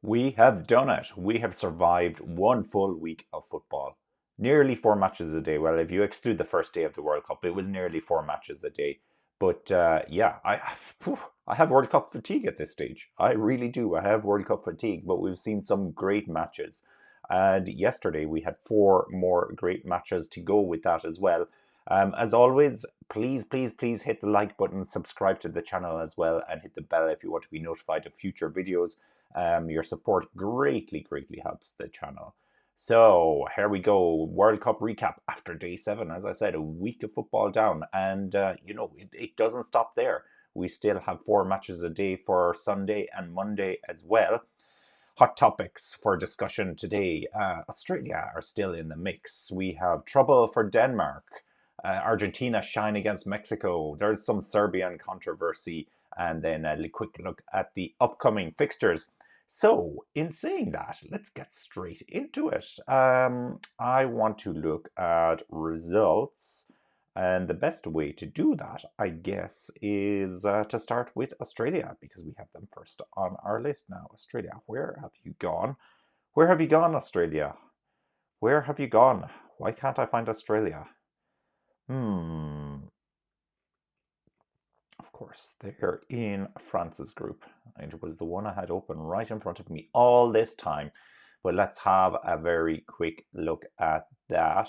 We have done it. We have survived one full week of football. Nearly four matches a day. Well, if you exclude the first day of the World Cup, it was nearly four matches a day. But yeah, I have World Cup fatigue at this stage. I really do. I have World Cup fatigue, but we've seen some great matches. And yesterday we had four more great matches to go with that as well. As always, please hit the like button, subscribe to the channel as well, and hit the bell if you want to be notified of future videos. Your support greatly helps the channel. So here we go. World Cup recap after day 7. As I said, a week of football down. And, it doesn't stop there. We still have four matches a day for Sunday and Monday as well. Hot topics for discussion today. Australia are still in the mix. We have trouble for Denmark. Argentina shine against Mexico. There's some Serbian controversy. And then a quick look at the upcoming fixtures. So, in saying that, let's get straight into it. I want to look at results, and the best way to do that, I guess, is to start with Australia, because we have them first on our list now. Australia, where have you gone? Where have you gone, Australia? Where have you gone? Why can't I find Australia? Of course, they're in France's group. It was the one I had open right in front of me all this time. But let's have a very quick look at that.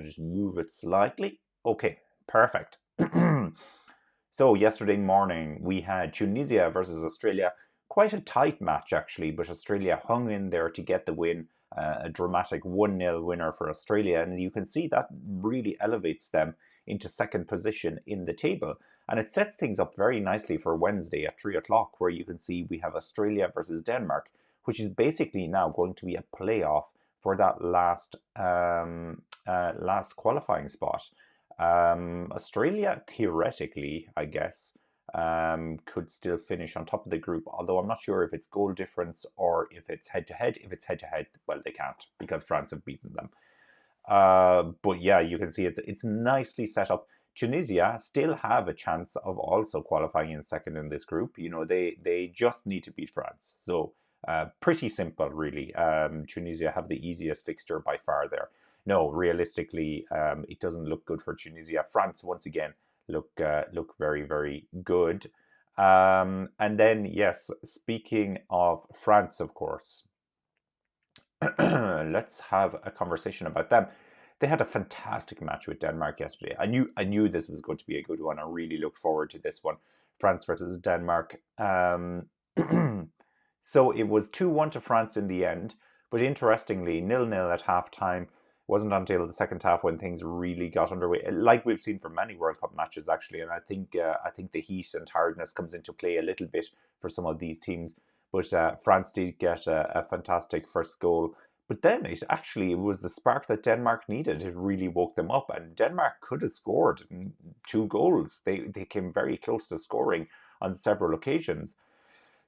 Just move it slightly. Okay, perfect. So yesterday morning we had Tunisia versus Australia. Quite a tight match actually, but Australia hung in there to get the win. A dramatic 1-0 winner for Australia, and you can see that really elevates them into second position in the table. And it sets things up very nicely for Wednesday at 3 o'clock, where you can see we have Australia versus Denmark, which is basically now going to be a playoff for that last qualifying spot. Australia, theoretically, I guess, could still finish on top of the group, although I'm not sure if it's goal difference or if it's head-to-head. If it's head-to-head, well, they can't, because France have beaten them. But yeah, you can see it's nicely set up. Tunisia still have a chance of also qualifying in second in this group. They just need to beat France. So pretty simple, really. Tunisia have the easiest fixture by far there. No, realistically, it doesn't look good for Tunisia. France, once again, look very good. And then, yes, speaking of France, of course, let's have a conversation about them. They had a fantastic match with Denmark yesterday. I knew this was going to be a good one. I really look forward to this one. France versus Denmark. So it was 2-1 to France in the end, but interestingly, 0-0 at halftime. It wasn't until the second half when things really got underway, like we've seen for many World Cup matches actually. And I think the heat and tiredness comes into play a little bit for some of these teams. But France did get a fantastic first goal. But then it was the spark that Denmark needed. It really woke them up, and Denmark could have scored two goals. They came very close to scoring on several occasions.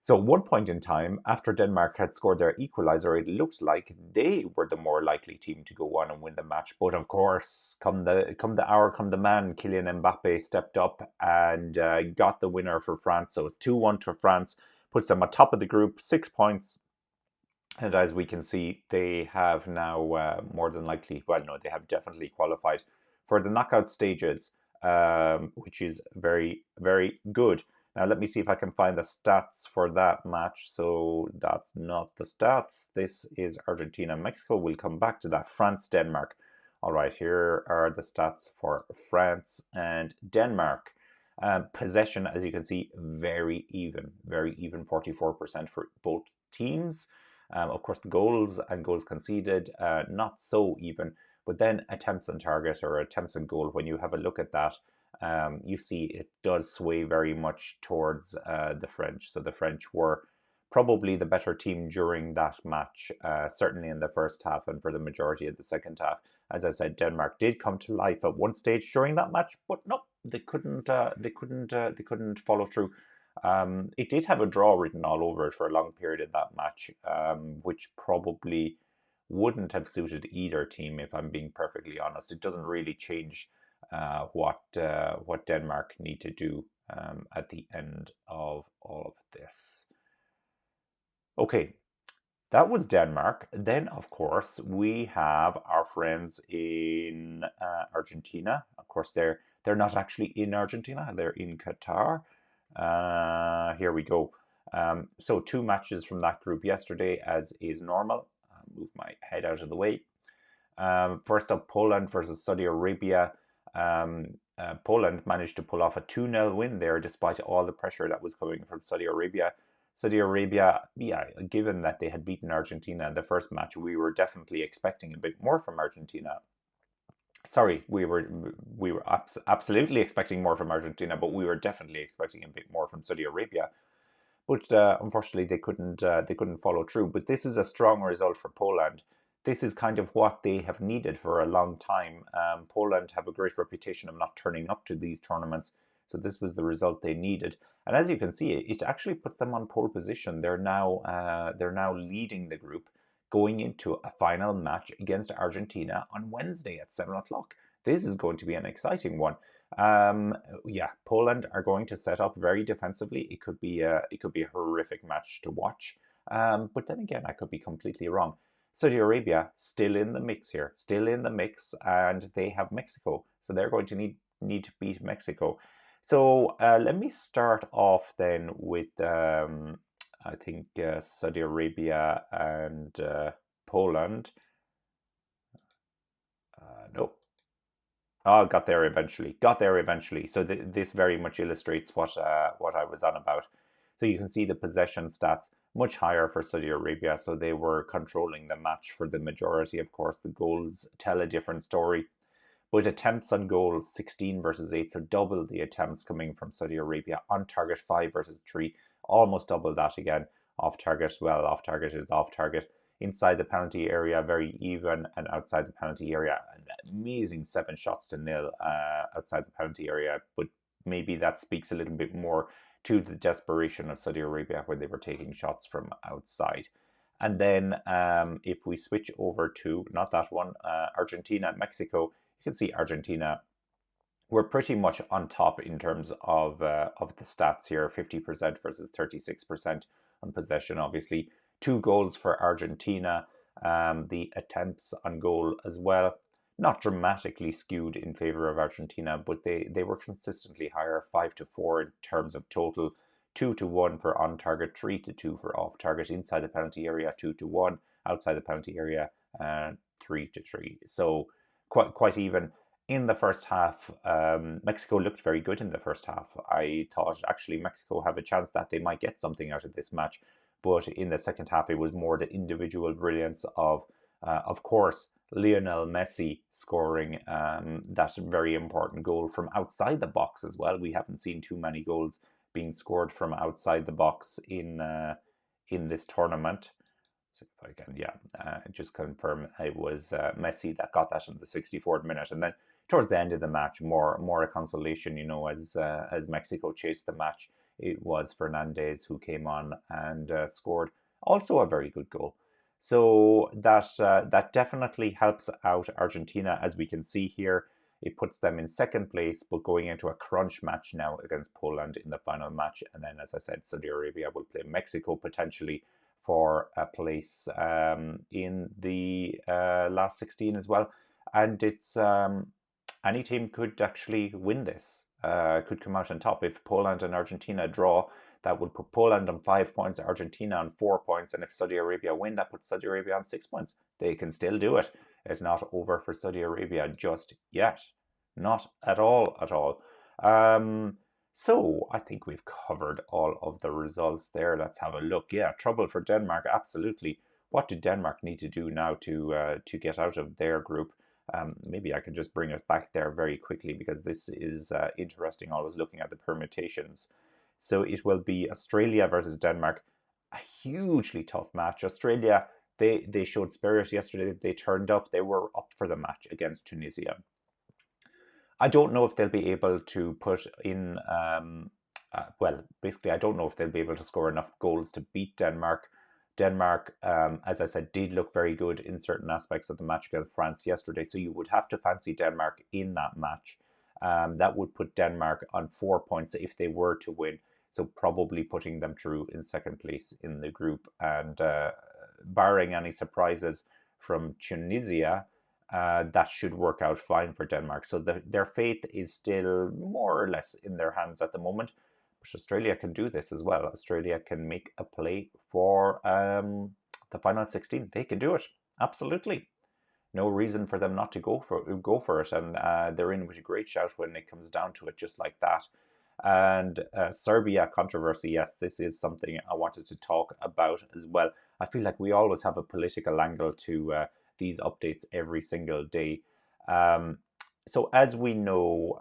So at one point in time, after Denmark had scored their equaliser, it looked like they were the more likely team to go on and win the match. But of course, come the hour, come the man, Kylian Mbappe stepped up and got the winner for France. So it's 2-1 to France, puts them on top of the group, 6 points. And as we can see, they have now more than likely, well, no, they have definitely qualified for the knockout stages, which is very good. Now, let me see if I can find the stats for that match. So that's not the stats. This is Argentina-Mexico. We'll come back to that. France-Denmark. All right, here are the stats for France and Denmark. Possession, as you can see, very even, 44% for both teams. Of course, the goals and goals conceded, not so even. But then attempts on target or attempts on goal, when you have a look at that, you see it does sway very much towards the French. So the French were probably the better team during that match, certainly in the first half and for the majority of the second half. As I said, Denmark did come to life at one stage during that match, but no, they couldn't follow through. It did have a draw written all over it for a long period in that match, which probably wouldn't have suited either team, if I'm being perfectly honest. It doesn't really change what Denmark need to do at the end of all of this. Okay, that was Denmark. Then, of course, we have our friends in Argentina. Of course, they're not actually in Argentina; they're in Qatar. Here we go. So two matches from that group yesterday, as is normal. I'll move my head out of the way. First up, Poland versus Saudi Arabia. Poland managed to pull off a 2-0 win there despite all the pressure that was coming from Saudi Arabia. Saudi Arabia, yeah, given that they had beaten Argentina in the first match, we were definitely expecting a bit more from Argentina. Sorry, we were absolutely expecting more from Argentina, but we were definitely expecting a bit more from Saudi Arabia. But unfortunately, they couldn't follow through. But this is a strong result for Poland. This is kind of what they have needed for a long time. Poland have a great reputation of not turning up to these tournaments, so this was the result they needed. And as you can see, it actually puts them on pole position. They're now leading the group, going into a final match against Argentina on Wednesday at 7 o'clock. This is going to be an exciting one. Yeah, Poland are going to set up very defensively. It could be a horrific match to watch. But then again, I could be completely wrong. Saudi Arabia still in the mix here, still in the mix, and they have Mexico, so they're going to need to beat Mexico. So let me start off then with I think Saudi Arabia and Poland. No, oh, got there eventually. Got there eventually. So this very much illustrates what I was on about. So you can see the possession stats much higher for Saudi Arabia. So they were controlling the match for the majority. Of course, the goals tell a different story. But attempts on goal 16 versus 8, so double the attempts coming from Saudi Arabia. On target 5 versus 3, almost double that again. Off target, well, off target is off target. Inside the penalty area, very even, and outside the penalty area, an amazing 7 shots to 0 outside the penalty area. But maybe that speaks a little bit more to the desperation of Saudi Arabia, where they were taking shots from outside. And then if we switch over to, not that one, Argentina, Mexico, you can see Argentina were pretty much on top in terms of the stats here, 50% versus 36% on possession. Obviously, 2 goals for Argentina. The attempts on goal as well, not dramatically skewed in favor of Argentina, but they were consistently higher, 5-4 in terms of total. 2-1 for on target, 3-2 for off target. Inside the penalty area, 2-1. Outside the penalty area, 3-3. So quite even. In the first half, Mexico looked very good in the first half. I thought actually Mexico have a chance that they might get something out of this match, but in the second half, it was more the individual brilliance of course, Lionel Messi scoring that very important goal from outside the box as well. We haven't seen too many goals being scored from outside the box in this tournament. So if I can, yeah, just confirm it was Messi that got that in the 64th minute, and then towards the end of the match, more a consolation, as Mexico chased the match. It was Fernandez who came on and scored also a very good goal. So that definitely helps out Argentina, as we can see here. It puts them in second place, but going into a crunch match now against Poland in the final match. And then, as I said, Saudi Arabia will play Mexico potentially for a place in the last 16 as well. And it's any team could actually win this, could come out on top. If Poland and Argentina draw, that would put Poland on 5 points, Argentina on 4 points, and if Saudi Arabia win, that puts Saudi Arabia on 6 points. They can still do it. It's not over for Saudi Arabia just yet. Not at all, at all. So I think we've covered all of the results there. Let's have a look. Yeah, trouble for Denmark, absolutely. What do Denmark need to do now to get out of their group? Maybe I can just bring us back there very quickly, because this is interesting, always looking at the permutations. So it will be Australia versus Denmark, a hugely tough match. Australia, they showed spirit yesterday. They turned up. They were up for the match against Tunisia. I don't know if they'll be able to put in, well, basically, I don't know if they'll be able to score enough goals to beat Denmark. Denmark, as I said, did look very good in certain aspects of the match against France yesterday, so you would have to fancy Denmark in that match. That would put Denmark on 4 points if they were to win. so probably putting them through in second place in the group. And barring any surprises from Tunisia, that should work out fine for Denmark. So their fate is still more or less in their hands at the moment. But Australia can do this as well. Australia can make a play for the final 16. They can do it. Absolutely. No reason for them not to go for it. And they're in with a great shout when it comes down to it, just like that. And Serbia controversy, yes, this is something I wanted to talk about as well. I feel like we always have a political angle to these updates every single day. So as we know,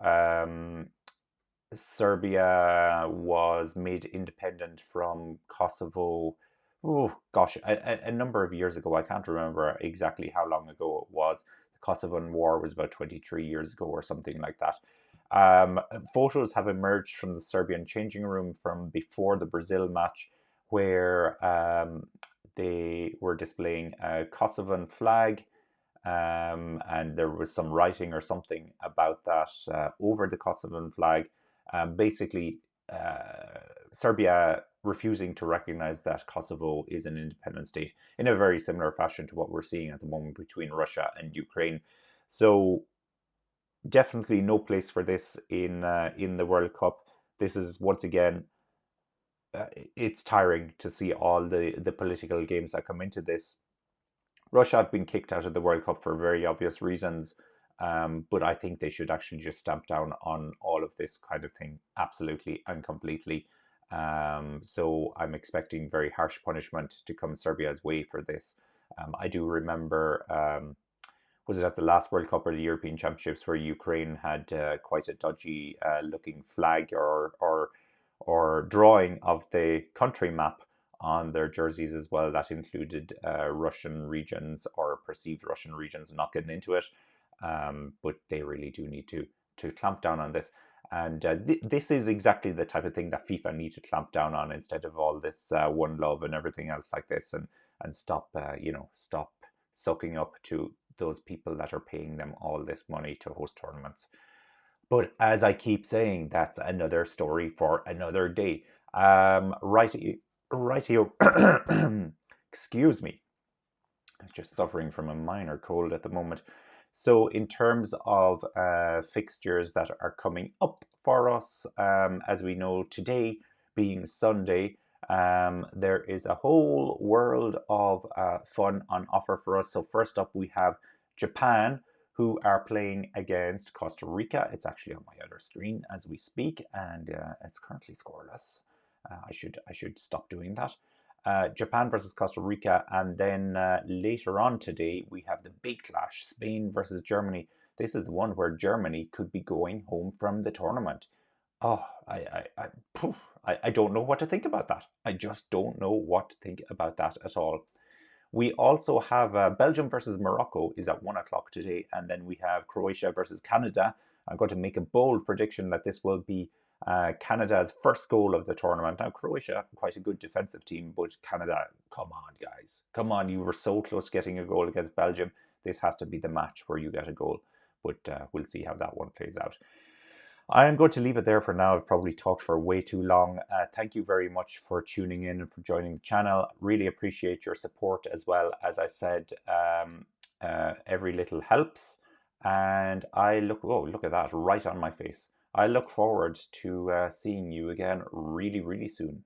Serbia was made independent from Kosovo. Oh gosh, a number of years ago. I can't remember exactly how long ago it was. The Kosovan War was about 23 years ago or something like that. Photos have emerged from the Serbian changing room from before the Brazil match, where they were displaying a Kosovan flag, and there was some writing or something about that over the Kosovan flag. Basically, Serbia refusing to recognize that Kosovo is an independent state in a very similar fashion to what we're seeing at the moment between Russia and Ukraine. So definitely no place for this in the World Cup. This is once again, it's tiring to see all the political games that come into this. Russia have been kicked out of the World Cup for very obvious reasons, but I think they should actually just stamp down on all of this kind of thing absolutely and completely. So I'm expecting very harsh punishment to come Serbia's way for this. I do remember, was it at the last World Cup or the European Championships, where Ukraine had quite a dodgy looking flag or drawing of the country map on their jerseys as well, that included Russian regions or perceived Russian regions. I'm not getting into it, but they really do need to clamp down on this. And this is exactly the type of thing that FIFA need to clamp down on, instead of all this one love and everything else like this, and stop stop sucking up to those people that are paying them all this money to host tournaments. But as I keep saying, that's another story for another day. Rightio. Excuse me. I'm just suffering from a minor cold at the moment. So in terms of fixtures that are coming up for us, as we know, today being Sunday, there is a whole world of fun on offer for us. So first up, we have Japan, who are playing against Costa Rica. It's actually on my other screen as we speak, and it's currently scoreless. I should stop doing that. Japan versus Costa Rica, and then later on today we have the big clash: Spain versus Germany. This is the one where Germany could be going home from the tournament. Oh, I don't know what to think about that. I just don't know what to think about that at all. We also have Belgium versus Morocco is at 1 o'clock today, and then we have Croatia versus Canada. I'm going to make a bold prediction that this will be Canada's first goal of the tournament. Now, Croatia, quite a good defensive team, but Canada, come on, guys. Come on, you were so close getting a goal against Belgium. This has to be the match where you get a goal, but we'll see how that one plays out. I am going to leave it there for now. I've probably talked for way too long. Thank you very much for tuning in and for joining the channel. Really appreciate your support as well. As I said, every little helps. And look at that, right on my face. I look forward to seeing you again really, really soon.